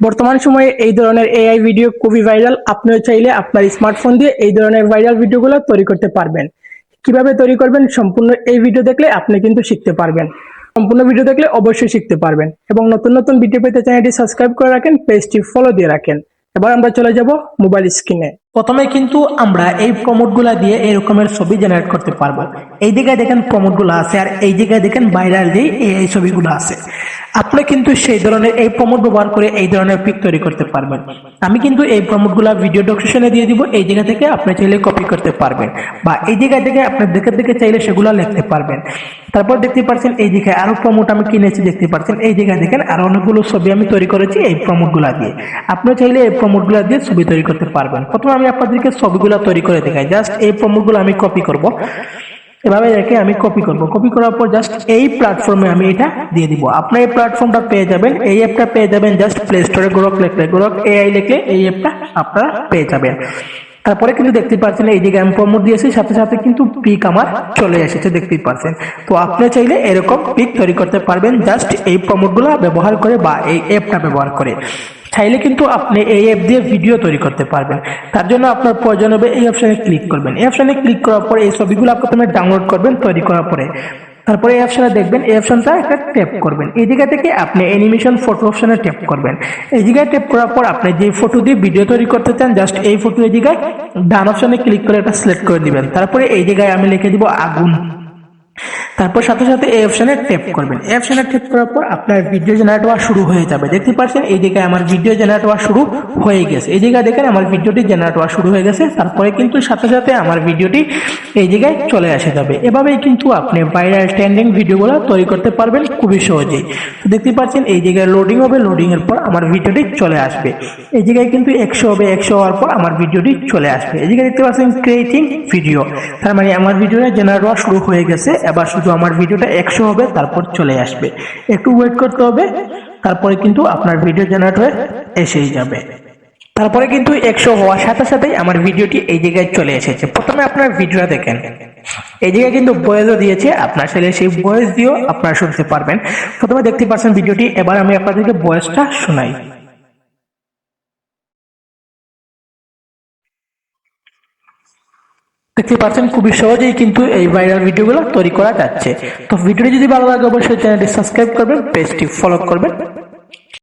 বর্তমান সময়ে এই ধরনের এআই ভিডিও খুবই ভাইরাল। আপনিও চাইলে আপনার স্মার্টফোন দিয়ে এই ধরনের ভাইরাল ভিডিওগুলো তৈরি করতে পারবেন। কিভাবে তৈরি করবেন সম্পূর্ণ এই ভিডিও দেখলে আপনি কিন্তু শিখতে পারবেন। সম্পূর্ণ ভিডিও দেখলে অবশ্যই শিখতে পারবেন এবং নতুন নতুন ভিডিও পেতে চ্যানেলটি সাবস্ক্রাইব করে রাখেন, পেজটি ফলো দিয়ে রাখেন। এবার আমরা চলে যাব মোবাইল স্ক্রিনে। প্রথমে কিন্তু আমরা এই প্রমোটগুলা দিয়ে এরকমের ছবি জেনারেট করতে পারবো। এই জায়গায় দেখেন প্রমোটগুলো আছে আর এই জায়গায় দেখেন ভাইরাল দিয়ে এই ছবিগুলো আছে। আপনি কিন্তু সেই ধরনের এই প্রমোট ব্যবহার করে এই ধরনের পিক তৈরি করতে পারবেন। আমি কিন্তু এই প্রমোটগুলো ভিডিও ডেসক্রিপশনে দিয়ে দিব, এই জায়গা থেকে আপনি চাইলে কপি করতে পারবেন বা এই জায়গা থেকে আপনি দেখে চাইলে সেগুলো লিখতে পারবেন। তারপর দেখতে পাচ্ছেন এই জায়গায় আরো প্রমোট আমি কিনেছি, দেখতে পাচ্ছেন এই জায়গায় দেখেন আরো অনেকগুলো ছবি আমি তৈরি করেছি এই প্রমোটগুলো দিয়ে। আপনি চাইলে এই প্রমোটগুলো দিয়ে ছবি তৈরি করতে পারবেন। প্রথমে আমি আপনাদেরকে ছবিগুলো তৈরি করে দেখাই। জাস্ট এই প্রমোটগুলো আমি কপি করব, এভাবে রেখে আমি কপি করব। কপি করার পর জাস্ট এই প্ল্যাটফর্মে আমি এটা দিয়ে দিব। আপনার এই প্ল্যাটফর্মটা পেয়ে যাবেন, এই অ্যাপটা পেয়ে যাবেন জাস্ট প্লে স্টোরে গ্রক লিখলে, গ্রক এআই লিখলে এই অ্যাপটা আপনারা পেয়ে যাবেন। তারপরে কিন্তু দেখতে পাচ্ছেন এই জায়গায় আমি প্রমোট দিয়েছি, সাথে সাথে কিন্তু পিক আমার চলে এসেছে, দেখতেই পাচ্ছেন। তো আপনি চাইলে এরকম পিক তৈরি করতে পারবেন জাস্ট এই প্রমোটগুলো ব্যবহার করে বা এই অ্যাপটা ব্যবহার করে। চাইলে কিন্তু আপনি এই অ্যাপ দিয়ে ভিডিও তৈরি করতে পারবেন। তার জন্য আপনার প্রয়োজন হবে এই অপশনে ক্লিক করবেন। এই অপশনে ক্লিক করার পরে এই ছবিগুলো প্রথমে ডাউনলোড করবেন তৈরি করার পরে। তারপরে এই অপশনে দেখবেন, এই অপশনটা একটা ট্যাপ করবেন। এই জায়গা থেকে আপনি অ্যানিমেশন ফটো অপশনে ট্যাপ করবেন। এই জায়গায় ট্যাপ করার পর আপনি যে ফটো দিয়ে ভিডিও তৈরি করতে চান জাস্ট এই ফটো এই জায়গায় ডান অপশনে ক্লিক করে এটা সিলেক্ট করে দিবেন। তারপরে এই জায়গায় আমি লিখে দিব আগুন। তারপর সাথে সাথে এই অপশনে ট্যাপ করবেন। এই অপশনে ট্যাপ করার পর আপনার ভিডিও জেনারেট হওয়া শুরু হয়ে যাবে। দেখতে পাচ্ছেন এই জায়গায় আমার ভিডিও জেনারেট হওয়া শুরু হয়ে গেছে। এই জায়গায় দেখেন আমার ভিডিওটি জেনারেট হওয়া শুরু হয়ে গেছে। তারপরে কিন্তু সাথে সাথে আমার ভিডিওটি এই জায়গায় চলে আসে যাবে। এভাবেই কিন্তু আপনি ভাইরাল ট্রেন্ডিং ভিডিওগুলো তৈরি করতে পারবেন খুবই সহজেই। দেখতে পাচ্ছেন এই জায়গায় লোডিং হবে, লোডিং এর পর আমার ভিডিওটি চলে আসবে। এই জায়গায় কিন্তু 100 হবে, 100 হওয়ার পর আমার ভিডিওটি চলে আসবে। এই জায়গায় দেখতে পাচ্ছেন ক্রিয়েটিং ভিডিও, তার মানে আমার ভিডিওটা জেনারেট হওয়া শুরু হয়ে গেছে। এবার শুধু আমার ভিডিওটা 100 হবে, তারপর চলে আসবে। একটু ওয়েট করতে হবে, তারপরে কিন্তু আপনার ভিডিও জেনারেট হয়ে এসেই যাবে। তারপরে কিন্তু 100 হওয়ার সাথে সাথেই আমার ভিডিওটি এই জায়গায় চলে এসেছে। প্রথমে আপনার ভিডিওটা দেখেন, এই জায়গায় কিন্তু ভয়েসও দিয়েছে, আপনার চাইলে সেই ভয়েস দিয়েও আপনারা শুনতে পারবেন। প্রথমে দেখতে পাচ্ছেন ভিডিওটি, এবার আমি আপনাদেরকে ভয়েসটা শোনাই। দেখতে পাচ্ছেন খুবই সহজেই কিন্তু এই ভাইরাল ভিডিওগুলো তৈরি করা যাচ্ছে। তো ভিডিওটি যদি ভালো লাগে অবশ্যই চ্যানেলটি সাবস্ক্রাইব করবেন, পেজটি ফলো করবেন।